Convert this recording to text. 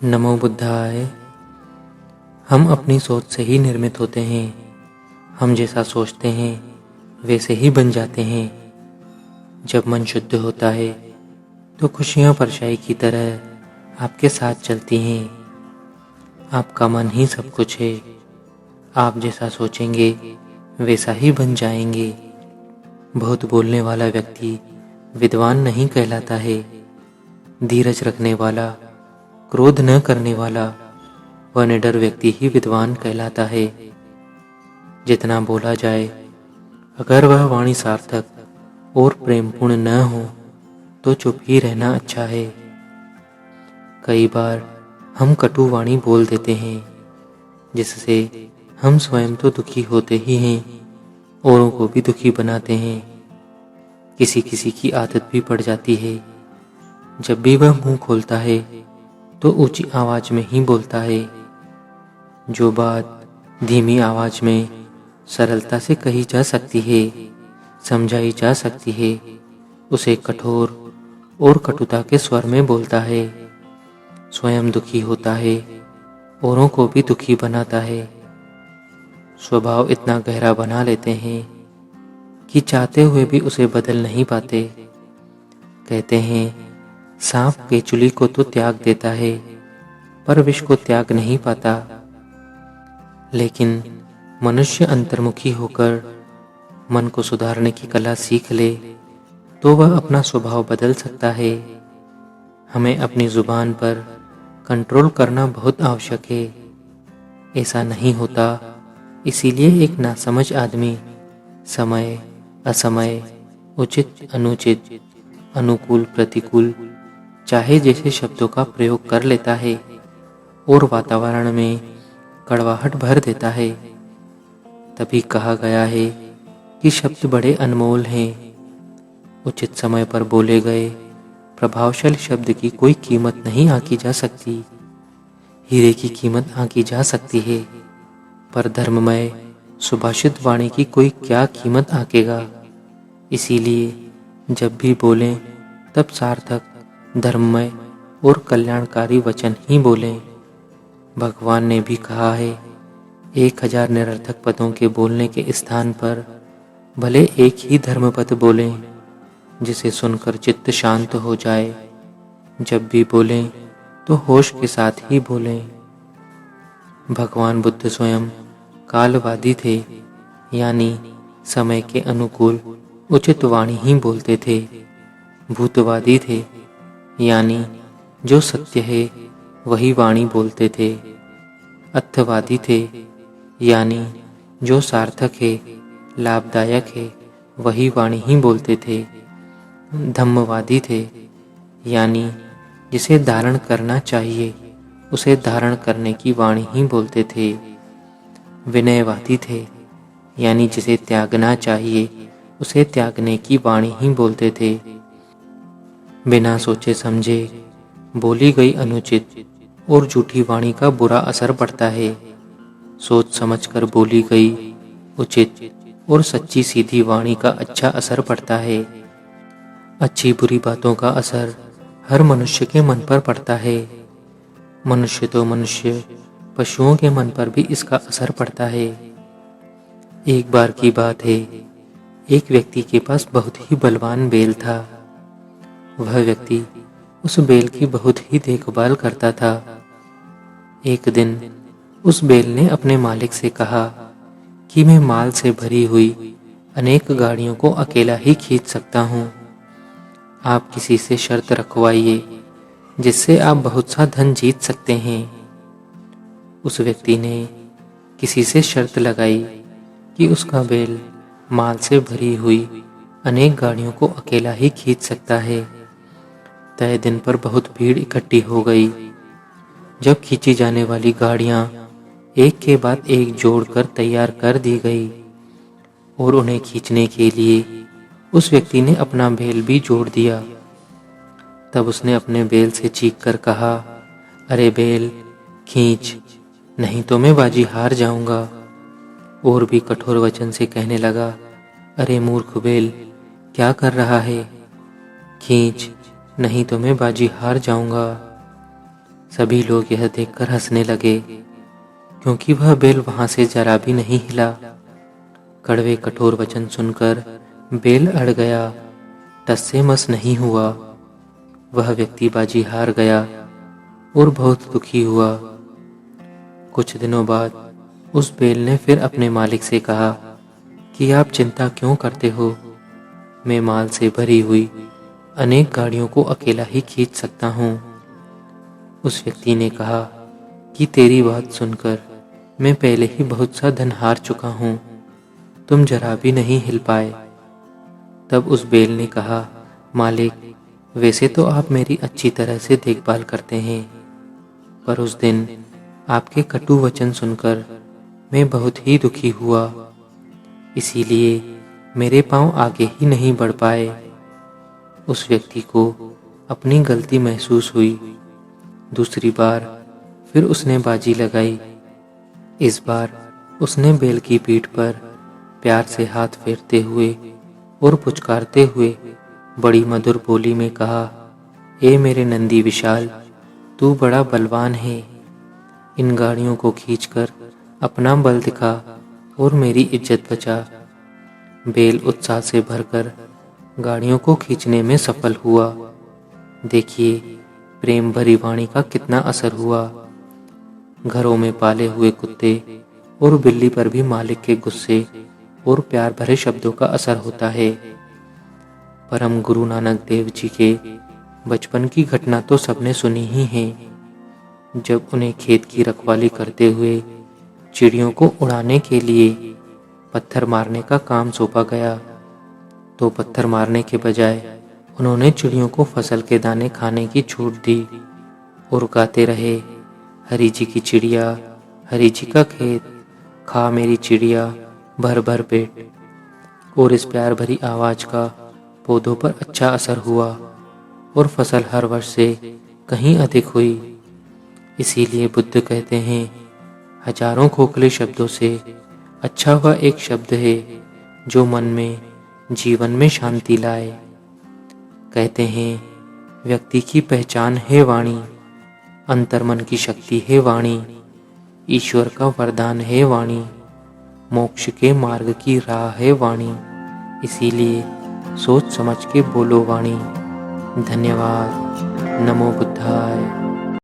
नमो बुद्धाय। हम अपनी सोच से ही निर्मित होते हैं। हम जैसा सोचते हैं वैसे ही बन जाते हैं। जब मन शुद्ध होता है तो खुशियाँ परछाई की तरह आपके साथ चलती हैं। आपका मन ही सब कुछ है। आप जैसा सोचेंगे वैसा ही बन जाएंगे। बहुत बोलने वाला व्यक्ति विद्वान नहीं कहलाता है। धीरज रखने वाला, क्रोध न करने वाला व निडर व्यक्ति ही विद्वान कहलाता है। जितना बोला जाए, अगर वह वाणी सार्थक और प्रेमपूर्ण न हो तो चुप ही रहना अच्छा है। कई बार हम कटु वाणी बोल देते हैं, जिससे हम स्वयं तो दुखी होते ही हैं, औरों को भी दुखी बनाते हैं। किसी किसी की आदत भी पड़ जाती है, जब भी वह मुंह खोलता है तो ऊंची आवाज में ही बोलता है। जो बात धीमी आवाज में सरलता से कही जा सकती है, समझाई जा सकती है, उसे कठोर और कटुता के स्वर में बोलता है। स्वयं दुखी होता है, औरों को भी दुखी बनाता है। स्वभाव इतना गहरा बना लेते हैं कि चाहते हुए भी उसे बदल नहीं पाते। कहते हैं, सांप केचुली को तो त्याग देता है पर विष को त्याग नहीं पाता। लेकिन मनुष्य अंतर्मुखी होकर मन को सुधारने की कला सीख ले तो वह अपना स्वभाव बदल सकता है। हमें अपनी जुबान पर कंट्रोल करना बहुत आवश्यक है। ऐसा नहीं होता, इसीलिए एक नासमझ आदमी समय असमय, उचित अनुचित, अनुकूल प्रतिकूल चाहे जैसे शब्दों का प्रयोग कर लेता है और वातावरण में कड़वाहट भर देता है। तभी कहा गया है कि शब्द बड़े अनमोल हैं। उचित समय पर बोले गए प्रभावशाली शब्द की कोई कीमत नहीं आंकी जा सकती। हीरे की कीमत आंकी जा सकती है, पर धर्ममय सुभाषित वाणी की कोई क्या कीमत आंकेगा। इसीलिए जब भी बोलें तब सार्थक, धर्ममय और कल्याणकारी वचन ही बोलें। भगवान ने भी कहा है, 1000 निरर्थक पदों के बोलने के स्थान पर भले एक ही धर्मपद बोलें, जिसे सुनकर चित्त शांत हो जाए। जब भी बोलें तो होश के साथ ही बोलें। भगवान बुद्ध स्वयं कालवादी थे, यानी समय के अनुकूल उचित वाणी ही बोलते थे। भूतवादी थे, यानी जो सत्य है वही वाणी बोलते थे। अर्थवादी थे, यानी जो सार्थक है, लाभदायक है, वही वाणी ही बोलते थे। धम्मवादी थे, यानी जिसे धारण करना चाहिए उसे धारण करने की वाणी ही बोलते थे। विनयवादी थे, यानी जिसे त्यागना चाहिए उसे त्यागने की वाणी ही बोलते थे। बिना सोचे समझे बोली गई अनुचित और झूठी वाणी का बुरा असर पड़ता है। सोच समझकर बोली गई उचित और सच्ची सीधी वाणी का अच्छा असर पड़ता है। अच्छी बुरी बातों का असर हर मनुष्य के मन पर पड़ता है। मनुष्य तो मनुष्य, पशुओं के मन पर भी इसका असर पड़ता है। एक बार की बात है, एक व्यक्ति के पास बहुत ही बलवान बैल था। वह व्यक्ति उस बैल की बहुत ही देखभाल करता था। एक दिन उस बैल ने अपने मालिक से कहा कि मैं माल से भरी हुई अनेक गाड़ियों को अकेला ही खींच सकता हूँ। आप किसी से शर्त रखवाइए जिससे आप बहुत सा धन जीत सकते हैं। उस व्यक्ति ने किसी से शर्त लगाई कि उसका बैल माल से भरी हुई अनेक गाड़ियों को अकेला ही खींच सकता है। तय दिन पर बहुत भीड़ इकट्ठी हो गई। जब खींची जाने वाली गाड़ियां एक के बाद एक जोड़कर तैयार कर दी गई और उन्हें खींचने के लिए उस व्यक्ति ने अपना बैल भी जोड़ दिया। तब उसने अपने बैल से चीखकर कहा, अरे बैल, खींच, नहीं तो मैं बाजी हार जाऊंगा। और भी कठोर वचन से कहने लगा, अरे मूर्ख बैल, क्या कर रहा है? खींच, नहीं तो मैं बाजी हार जाऊंगा। सभी लोग यह देखकर हंसने लगे, क्योंकि वह बेल वहां से जरा भी नहीं हिला। कड़वे कठोर वचन सुनकर बेल अड़ गया, टस से मस नहीं हुआ। वह व्यक्ति बाजी हार गया और बहुत दुखी हुआ। कुछ दिनों बाद उस बेल ने फिर अपने मालिक से कहा कि आप चिंता क्यों करते हो? मैं माल से भरी हुई अनेक गाड़ियों को अकेला ही खींच सकता हूँ। उस व्यक्ति ने कहा कि तेरी बात सुनकर मैं पहले ही बहुत सा धन हार चुका हूँ, तुम जरा भी नहीं हिल पाए। तब उस बेल ने कहा, मालिक, वैसे तो आप मेरी अच्छी तरह से देखभाल करते हैं, पर उस दिन आपके कटु वचन सुनकर मैं बहुत ही दुखी हुआ, इसीलिए मेरे पांव आगे ही नहीं बढ़ पाए। उस व्यक्ति को अपनी गलती महसूस हुई। दूसरी बार फिर उसने बाजी लगाई। इस बार उसने बेल की पीठ पर प्यार से हाथ फेरते हुए और पुचकारते हुए बड़ी मधुर बोली में कहा, ए मेरे नंदी विशाल, तू बड़ा बलवान है, इन गाड़ियों को खींचकर अपना बल दिखा और मेरी इज्जत बचा। बेल उत्साह से भरकर गाड़ियों को खींचने में सफल हुआ। देखिए, प्रेम भरी वाणी का कितना असर हुआ। घरों में पाले हुए कुत्ते और बिल्ली पर भी मालिक के गुस्से और प्यार भरे शब्दों का असर होता है। परम गुरु नानक देव जी के बचपन की घटना तो सबने सुनी ही है। जब उन्हें खेत की रखवाली करते हुए चिड़ियों को उड़ाने के लिए पत्थर मारने का काम सौंपा गया, तो पत्थर मारने के बजाय उन्होंने चिड़ियों को फसल के दाने खाने की छूट दी और गाते रहे, हरी जी की चिड़िया, हरी जी का खेत, खा मेरी चिड़िया भर भर पेट। और इस प्यार भरी आवाज का पौधों पर अच्छा असर हुआ और फसल हर वर्ष से कहीं अधिक हुई। इसीलिए बुद्ध कहते हैं, हजारों खोखले शब्दों से अच्छा वह एक शब्द है जो मन में, जीवन में शांति लाए। कहते हैं, व्यक्ति की पहचान है वाणी, अंतर्मन की शक्ति है वाणी, ईश्वर का वरदान है वाणी, मोक्ष के मार्ग की राह है वाणी। इसीलिए सोच समझ के बोलो वाणी। धन्यवाद। नमो बुद्धाय।